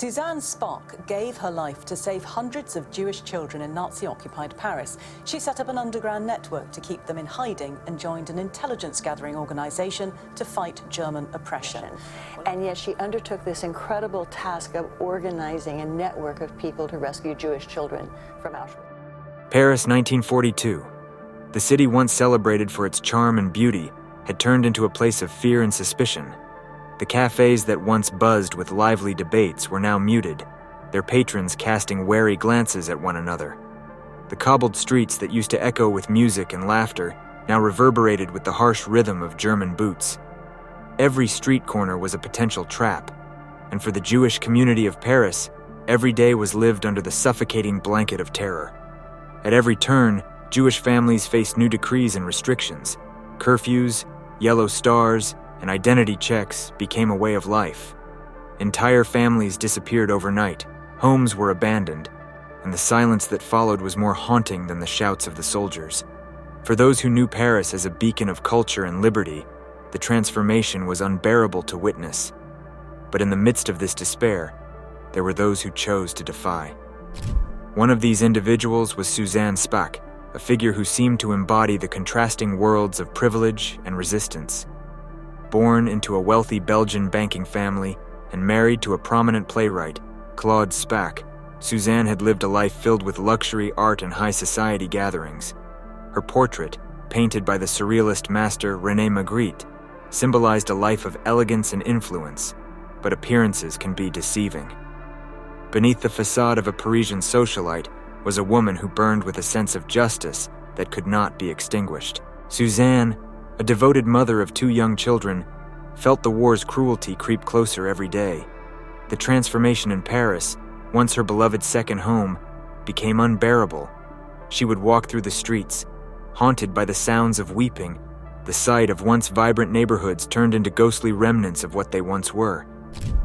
Suzanne Spaak gave her life to save hundreds of Jewish children in Nazi-occupied Paris. She set up an underground network to keep them in hiding and joined an intelligence-gathering organization to fight German oppression. And yet she undertook this incredible task of organizing a network of people to rescue Jewish children from Auschwitz. Paris, 1942. The city once celebrated for its charm and beauty had turned into a place of fear and suspicion. The cafes that once buzzed with lively debates were now muted, their patrons casting wary glances at one another. The cobbled streets that used to echo with music and laughter now reverberated with the harsh rhythm of German boots. Every street corner was a potential trap, and for the Jewish community of Paris, every day was lived under the suffocating blanket of terror. At every turn, Jewish families faced new decrees and restrictions. Curfews, yellow stars, and identity checks became a way of life. Entire families disappeared overnight, homes were abandoned, and the silence that followed was more haunting than the shouts of the soldiers. For those who knew Paris as a beacon of culture and liberty, the transformation was unbearable to witness. But in the midst of this despair, there were those who chose to defy. One of these individuals was Suzanne Spaak, a figure who seemed to embody the contrasting worlds of privilege and resistance. Born into a wealthy Belgian banking family and married to a prominent playwright, Claude Spaak, Suzanne had lived a life filled with luxury, art, and high society gatherings. Her portrait, painted by the surrealist master René Magritte, symbolized a life of elegance and influence, but appearances can be deceiving. Beneath the facade of a Parisian socialite was a woman who burned with a sense of justice that could not be extinguished. Suzanne, a devoted mother of 2 young children, felt the war's cruelty creep closer every day. The transformation in Paris, once her beloved second home, became unbearable. She would walk through the streets, haunted by the sounds of weeping. The sight of once vibrant neighborhoods turned into ghostly remnants of what they once were.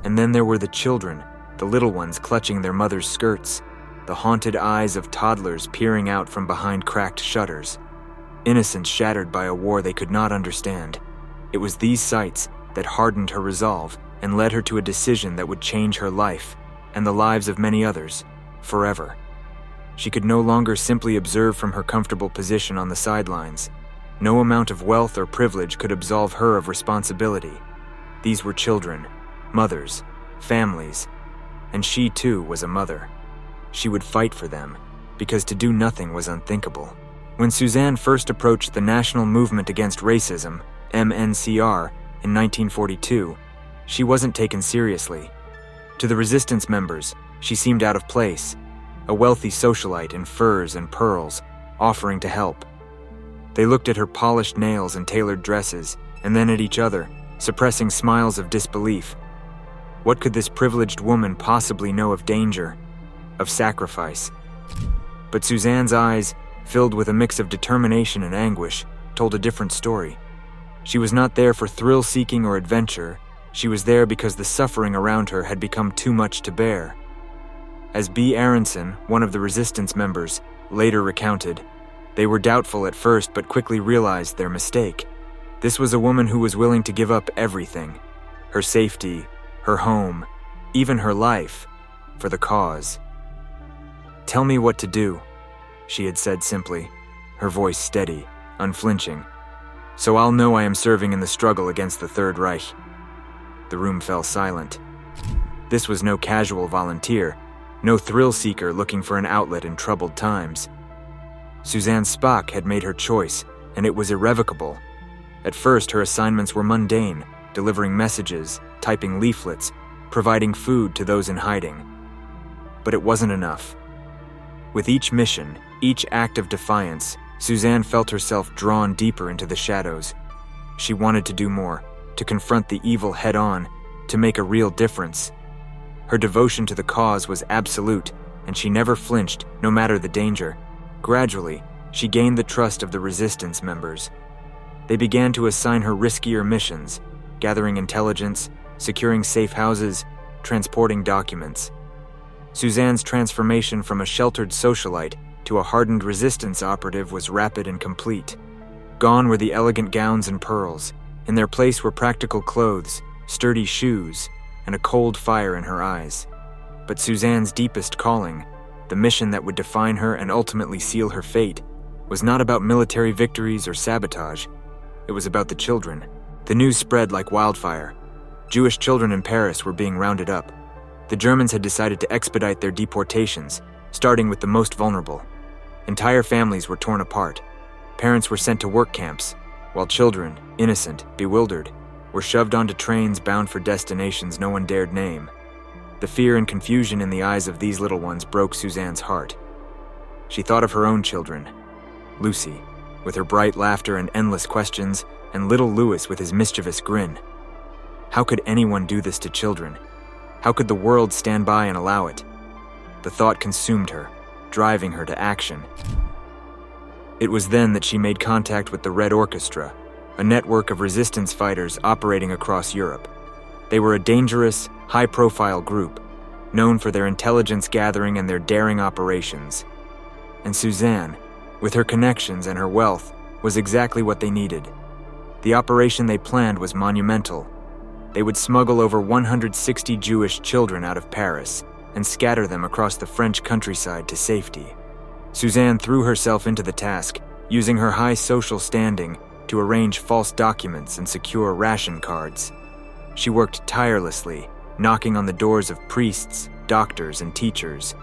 And then there were the children, the little ones clutching their mother's skirts, the haunted eyes of toddlers peering out from behind cracked shutters. Innocence shattered by a war they could not understand. It was these sights that hardened her resolve and led her to a decision that would change her life and the lives of many others forever. She could no longer simply observe from her comfortable position on the sidelines. No amount of wealth or privilege could absolve her of responsibility. These were children, mothers, families, and she too was a mother. She would fight for them, because to do nothing was unthinkable. When Suzanne first approached the National Movement Against Racism, MNCR, in 1942, she wasn't taken seriously. To the resistance members, she seemed out of place, a wealthy socialite in furs and pearls, offering to help. They looked at her polished nails and tailored dresses, and then at each other, suppressing smiles of disbelief. What could this privileged woman possibly know of danger, of sacrifice? But Suzanne's eyes, filled with a mix of determination and anguish, told a different story. She was not there for thrill-seeking or adventure. She was there because the suffering around her had become too much to bear. As B. Aronson, one of the resistance members, later recounted, they were doubtful at first but quickly realized their mistake. This was a woman who was willing to give up everything, her safety, her home, even her life, for the cause. "Tell me what to do," she had said simply, her voice steady, unflinching, "so I'll know I am serving in the struggle against the Third Reich." The room fell silent. This was no casual volunteer, no thrill-seeker looking for an outlet in troubled times. Suzanne Spaak had made her choice, and it was irrevocable. At first, her assignments were mundane, delivering messages, typing leaflets, providing food to those in hiding. But it wasn't enough. With each mission, each act of defiance, Suzanne felt herself drawn deeper into the shadows. She wanted to do more, to confront the evil head-on, to make a real difference. Her devotion to the cause was absolute, and she never flinched, no matter the danger. Gradually, she gained the trust of the resistance members. They began to assign her riskier missions, gathering intelligence, securing safe houses, transporting documents. Suzanne's transformation from a sheltered socialite to a hardened resistance operative was rapid and complete. Gone were the elegant gowns and pearls. In their place were practical clothes, sturdy shoes, and a cold fire in her eyes. But Suzanne's deepest calling, the mission that would define her and ultimately seal her fate, was not about military victories or sabotage. It was about the children. The news spread like wildfire. Jewish children in Paris were being rounded up. The Germans had decided to expedite their deportations, starting with the most vulnerable. Entire families were torn apart. Parents were sent to work camps, while children, innocent, bewildered, were shoved onto trains bound for destinations no one dared name. The fear and confusion in the eyes of these little ones broke Suzanne's heart. She thought of her own children. Lucy, with her bright laughter and endless questions, and little Louis with his mischievous grin. How could anyone do this to children? How could the world stand by and allow it? The thought consumed her, driving her to action. It was then that she made contact with the Red Orchestra, a network of resistance fighters operating across Europe. They were a dangerous, high-profile group, known for their intelligence gathering and their daring operations. And Suzanne, with her connections and her wealth, was exactly what they needed. The operation they planned was monumental. They would smuggle over 160 Jewish children out of Paris and scatter them across the French countryside to safety. Suzanne threw herself into the task, using her high social standing to arrange false documents and secure ration cards. She worked tirelessly, knocking on the doors of priests, doctors, and teachers,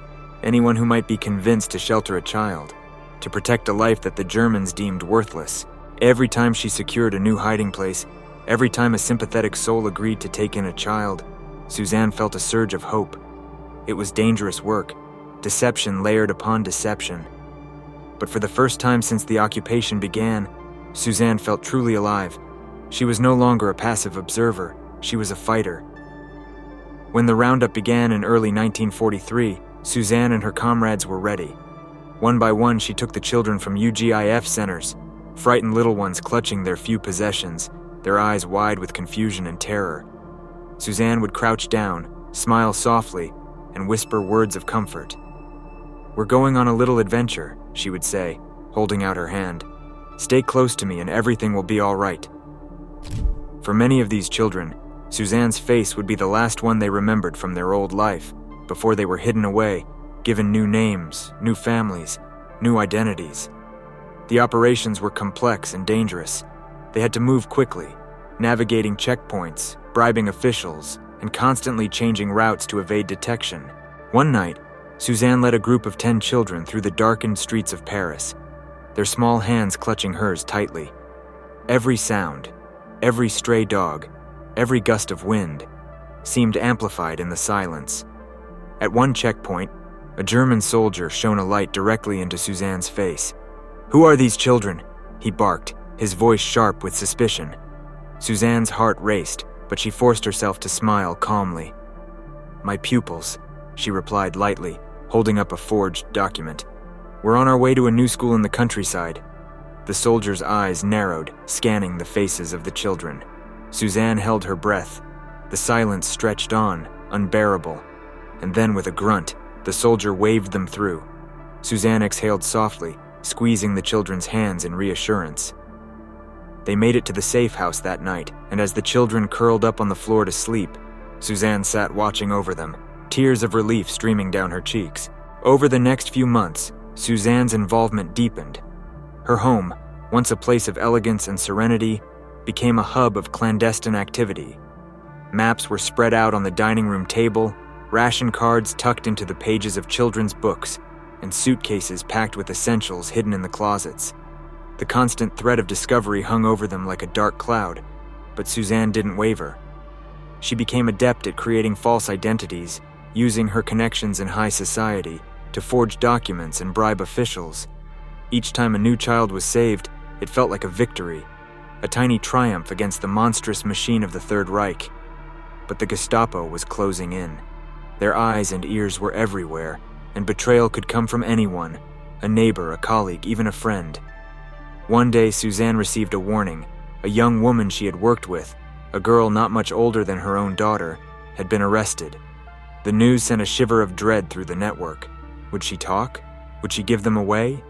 anyone who might be convinced to shelter a child, to protect a life that the Germans deemed worthless. Every time she secured a new hiding place, every time a sympathetic soul agreed to take in a child, Suzanne felt a surge of hope. It was dangerous work, deception layered upon deception. But for the first time since the occupation began, Suzanne felt truly alive. She was no longer a passive observer, she was a fighter. When the roundup began in early 1943, Suzanne and her comrades were ready. One by one, she took the children from UGIF centers, frightened little ones clutching their few possessions, their eyes wide with confusion and terror. Suzanne would crouch down, smile softly, and whisper words of comfort. "We're going on a little adventure," she would say, holding out her hand. "Stay close to me and everything will be all right." For many of these children, Suzanne's face would be the last one they remembered from their old life, before they were hidden away, given new names, new families, new identities. The operations were complex and dangerous. They had to move quickly, navigating checkpoints, bribing officials, and constantly changing routes to evade detection. One night, Suzanne led a group of 10 children through the darkened streets of Paris, their small hands clutching hers tightly. Every sound, every stray dog, every gust of wind seemed amplified in the silence. At one checkpoint, a German soldier shone a light directly into Suzanne's face. "Who are these children?" he barked, his voice sharp with suspicion. Suzanne's heart raced, but she forced herself to smile calmly. "My pupils," she replied lightly, holding up a forged document. "We're on our way to a new school in the countryside." The soldier's eyes narrowed, scanning the faces of the children. Suzanne held her breath. The silence stretched on, unbearable. And then with a grunt, the soldier waved them through. Suzanne exhaled softly, squeezing the children's hands in reassurance. They made it to the safe house that night, and as the children curled up on the floor to sleep, Suzanne sat watching over them, tears of relief streaming down her cheeks. Over the next few months, Suzanne's involvement deepened. Her home, once a place of elegance and serenity, became a hub of clandestine activity. Maps were spread out on the dining room table, ration cards tucked into the pages of children's books, and suitcases packed with essentials hidden in the closets. The constant threat of discovery hung over them like a dark cloud, but Suzanne didn't waver. She became adept at creating false identities, using her connections in high society to forge documents and bribe officials. Each time a new child was saved, it felt like a victory, a tiny triumph against the monstrous machine of the Third Reich. But the Gestapo was closing in. Their eyes and ears were everywhere, and betrayal could come from anyone, a neighbor, a colleague, even a friend. One day, Suzanne received a warning. A young woman she had worked with, a girl not much older than her own daughter, had been arrested. The news sent a shiver of dread through the network. Would she talk? Would she give them away?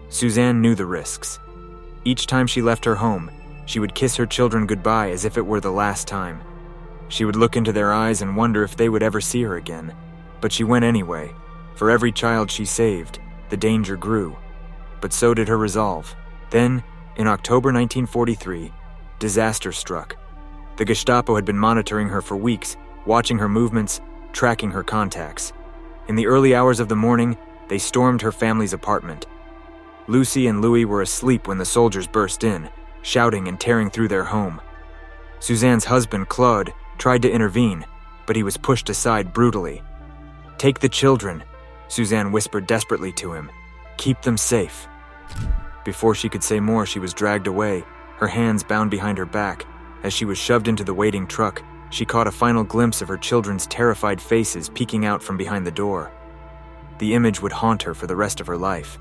Suzanne knew the risks. Each time she left her home, she would kiss her children goodbye as if it were the last time. She would look into their eyes and wonder if they would ever see her again. But she went anyway. For every child she saved, the danger grew. But so did her resolve. Then, in October 1943, disaster struck. The Gestapo had been monitoring her for weeks, watching her movements, tracking her contacts. In the early hours of the morning, they stormed her family's apartment. Lucy and Louis were asleep when the soldiers burst in, shouting and tearing through their home. Suzanne's husband, Claude, tried to intervene, but he was pushed aside brutally. "Take the children," Suzanne whispered desperately to him. "Keep them safe." Before she could say more, she was dragged away, her hands bound behind her back. As she was shoved into the waiting truck, she caught a final glimpse of her children's terrified faces peeking out from behind the door. The image would haunt her for the rest of her life.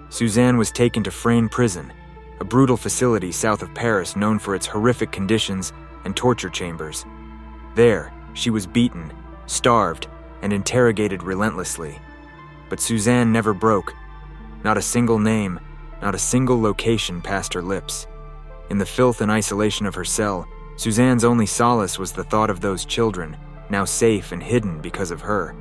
Suzanne was taken to Frayne prison, a brutal facility south of Paris known for its horrific conditions and torture chambers. There, she was beaten, starved, and interrogated relentlessly. But Suzanne never broke. Not a single name, not a single location passed her lips. In the filth and isolation of her cell, Suzanne's only solace was the thought of those children, now safe and hidden because of her.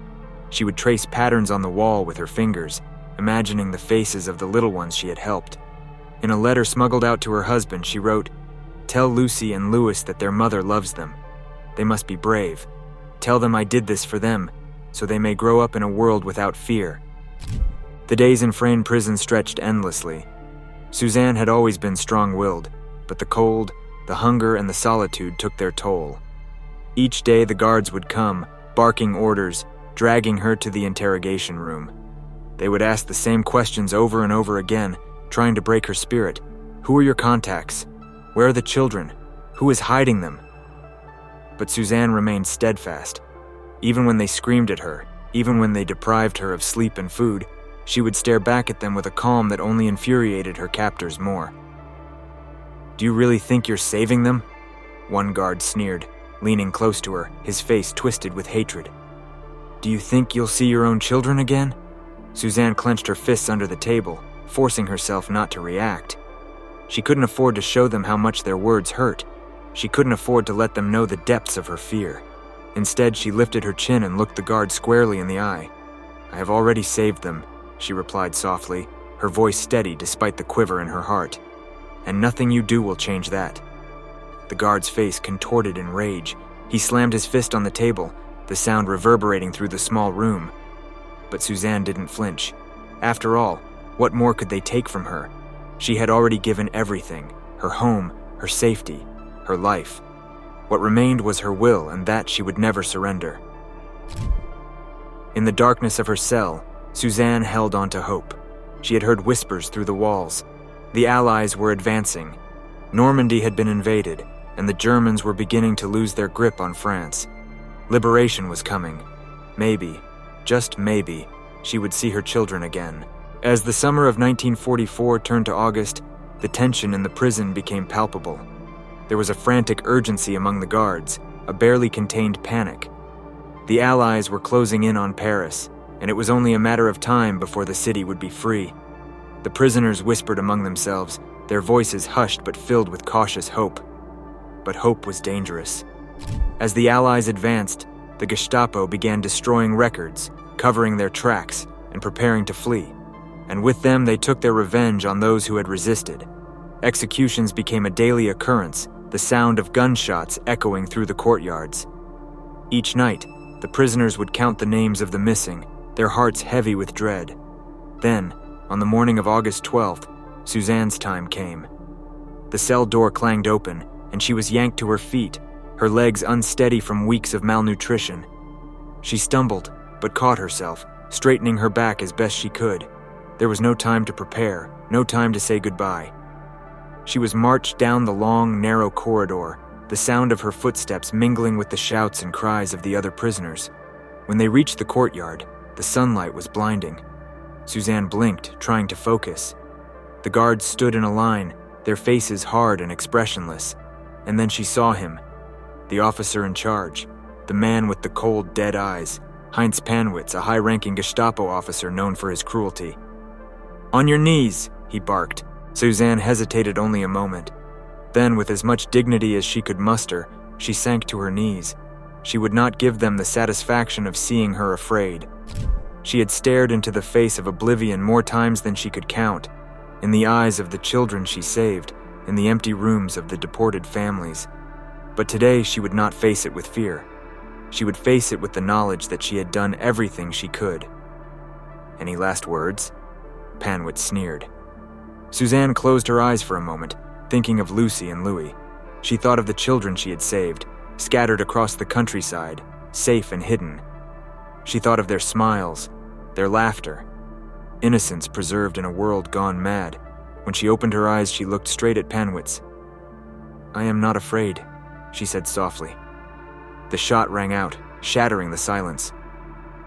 She would trace patterns on the wall with her fingers, imagining the faces of the little ones she had helped. In a letter smuggled out to her husband, she wrote, "Tell Lucy and Louis that their mother loves them. They must be brave. Tell them I did this for them, so they may grow up in a world without fear." The days in Frayne prison stretched endlessly. Suzanne had always been strong-willed, but the cold, the hunger, and the solitude took their toll. Each day the guards would come, barking orders, dragging her to the interrogation room. They would ask the same questions over and over again, trying to break her spirit. Who are your contacts? Where are the children? Who is hiding them? But Suzanne remained steadfast. Even when they screamed at her, even when they deprived her of sleep and food, she would stare back at them with a calm that only infuriated her captors more. "Do you really think you're saving them?" One guard sneered, leaning close to her, his face twisted with hatred. "Do you think you'll see your own children again?" Suzanne clenched her fists under the table, forcing herself not to react. She couldn't afford to show them how much their words hurt. She couldn't afford to let them know the depths of her fear. Instead, she lifted her chin and looked the guard squarely in the eye. "I have already saved them," she replied softly, her voice steady despite the quiver in her heart. "And nothing you do will change that." The guard's face contorted in rage. He slammed his fist on the table, the sound reverberating through the small room. But Suzanne didn't flinch. After all, what more could they take from her? She had already given everything, her home, her safety, her life. What remained was her will, and that she would never surrender. In the darkness of her cell, Suzanne held on to hope. She had heard whispers through the walls. The Allies were advancing. Normandy had been invaded, and the Germans were beginning to lose their grip on France. Liberation was coming. Maybe, just maybe, she would see her children again. As the summer of 1944 turned to August, the tension in the prison became palpable. There was a frantic urgency among the guards, a barely contained panic. The Allies were closing in on Paris, and it was only a matter of time before the city would be free. The prisoners whispered among themselves, their voices hushed but filled with cautious hope. But hope was dangerous. As the Allies advanced, the Gestapo began destroying records, covering their tracks, and preparing to flee. And with them, they took their revenge on those who had resisted. Executions became a daily occurrence, the sound of gunshots echoing through the courtyards. Each night, the prisoners would count the names of the missing, their hearts heavy with dread. Then, on the morning of August 12th, Suzanne's time came. The cell door clanged open, and she was yanked to her feet, her legs unsteady from weeks of malnutrition. She stumbled, but caught herself, straightening her back as best she could. There was no time to prepare, no time to say goodbye. She was marched down the long, narrow corridor, the sound of her footsteps mingling with the shouts and cries of the other prisoners. When they reached the courtyard, the sunlight was blinding. Suzanne blinked, trying to focus. The guards stood in a line, their faces hard and expressionless. And then she saw him, the officer in charge, the man with the cold, dead eyes, Heinz Panwitz, a high-ranking Gestapo officer known for his cruelty. "On your knees," he barked. Suzanne hesitated only a moment. Then, with as much dignity as she could muster, she sank to her knees. she would not give them the satisfaction of seeing her afraid. She had stared into the face of oblivion more times than she could count, in the eyes of the children she saved, in the empty rooms of the deported families. But today she would not face it with fear. She would face it with the knowledge that she had done everything she could. "Any last words?" Panwitz sneered. Suzanne closed her eyes for a moment, thinking of Lucy and Louis. She thought of the children she had saved, scattered across the countryside, safe and hidden. She thought of their smiles, their laughter, innocence preserved in a world gone mad. When she opened her eyes, she looked straight at Panwitz. "I am not afraid," she said softly. The shot rang out, shattering the silence.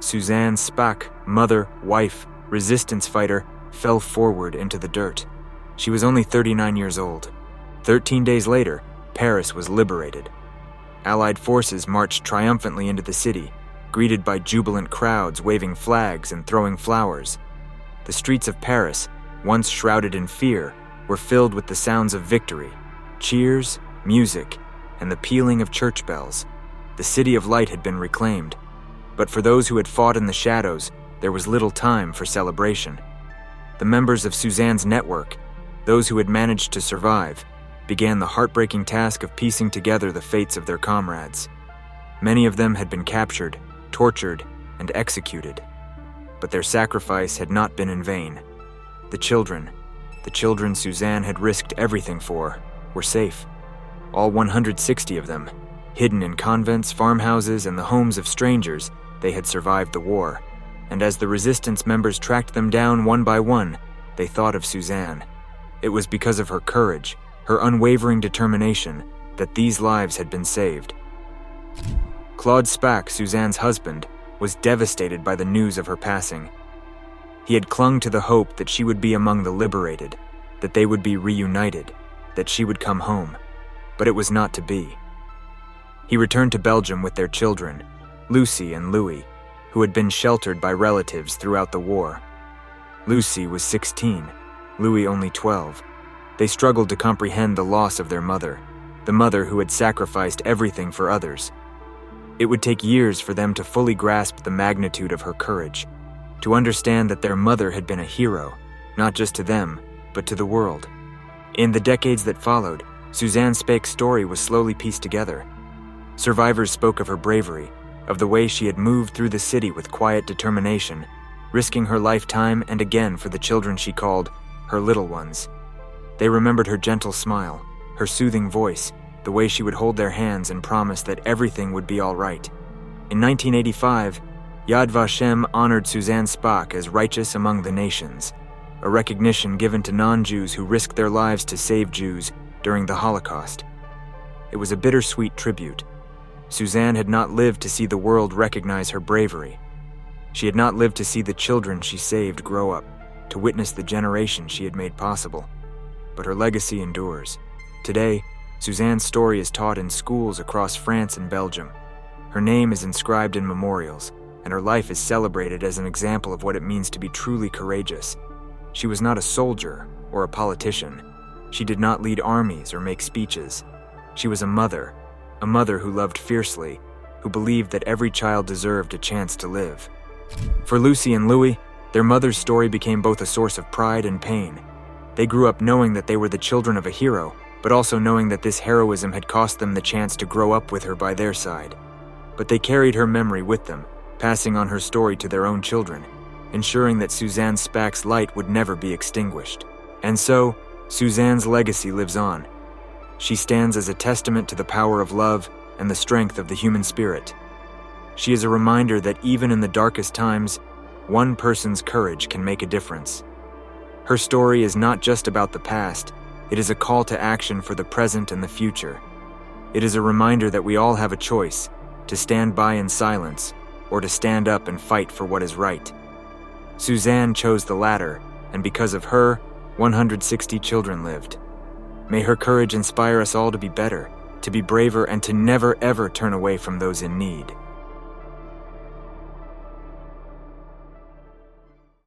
Suzanne Spaak, mother, wife, resistance fighter, fell forward into the dirt. She was only 39 years old. 13 days later, Paris was liberated. Allied forces marched triumphantly into the city, greeted by jubilant crowds waving flags and throwing flowers. The streets of Paris, once shrouded in fear, were filled with the sounds of victory, cheers, music, and the pealing of church bells. The City of Light had been reclaimed, but for those who had fought in the shadows, there was little time for celebration. The members of Suzanne's network, those who had managed to survive, began the heartbreaking task of piecing together the fates of their comrades. Many of them had been captured, tortured, and executed, but their sacrifice had not been in vain. The children Suzanne had risked everything for, were safe. All 160 of them, hidden in convents, farmhouses, and the homes of strangers, they had survived the war. And as the resistance members tracked them down one by one, they thought of Suzanne. It was because of her courage, her unwavering determination, that these lives had been saved. Claude Spaak, Suzanne's husband, was devastated by the news of her passing. He had clung to the hope that she would be among the liberated, that they would be reunited, that she would come home. But it was not to be. He returned to Belgium with their children, Lucy and Louis, who had been sheltered by relatives throughout the war. Lucy was 16, Louis only 12. They struggled to comprehend the loss of their mother, the mother who had sacrificed everything for others. It would take years for them to fully grasp the magnitude of her courage, to understand that their mother had been a hero, not just to them, but to the world. In the decades that followed, Suzanne Spaak's story was slowly pieced together. Survivors spoke of her bravery, of the way she had moved through the city with quiet determination, risking her life time and again for the children she called her little ones. They remembered her gentle smile, her soothing voice, the way she would hold their hands and promise that everything would be all right. In 1985, Yad Vashem honored Suzanne Spaak as righteous among the nations, a recognition given to non-Jews who risked their lives to save Jews during the Holocaust. It was a bittersweet tribute. Suzanne had not lived to see the world recognize her bravery. She had not lived to see the children she saved grow up, to witness the generation she had made possible. But her legacy endures. Today, Suzanne's story is taught in schools across France and Belgium. Her name is inscribed in memorials, and her life is celebrated as an example of what it means to be truly courageous. She was not a soldier or a politician. She did not lead armies or make speeches. She was a mother who loved fiercely, who believed that every child deserved a chance to live. For Lucy and Louis, their mother's story became both a source of pride and pain. They grew up knowing that they were the children of a hero, but also knowing that this heroism had cost them the chance to grow up with her by their side. But they carried her memory with them, passing on her story to their own children, ensuring that Suzanne Spaak's light would never be extinguished. And so, Suzanne's legacy lives on. She stands as a testament to the power of love and the strength of the human spirit. She is a reminder that even in the darkest times, one person's courage can make a difference. Her story is not just about the past, it is a call to action for the present and the future. It is a reminder that we all have a choice, to stand by in silence, or to stand up and fight for what is right. Suzanne chose the latter, and because of her, 160 children lived. May her courage inspire us all to be better, to be braver, and to never ever turn away from those in need.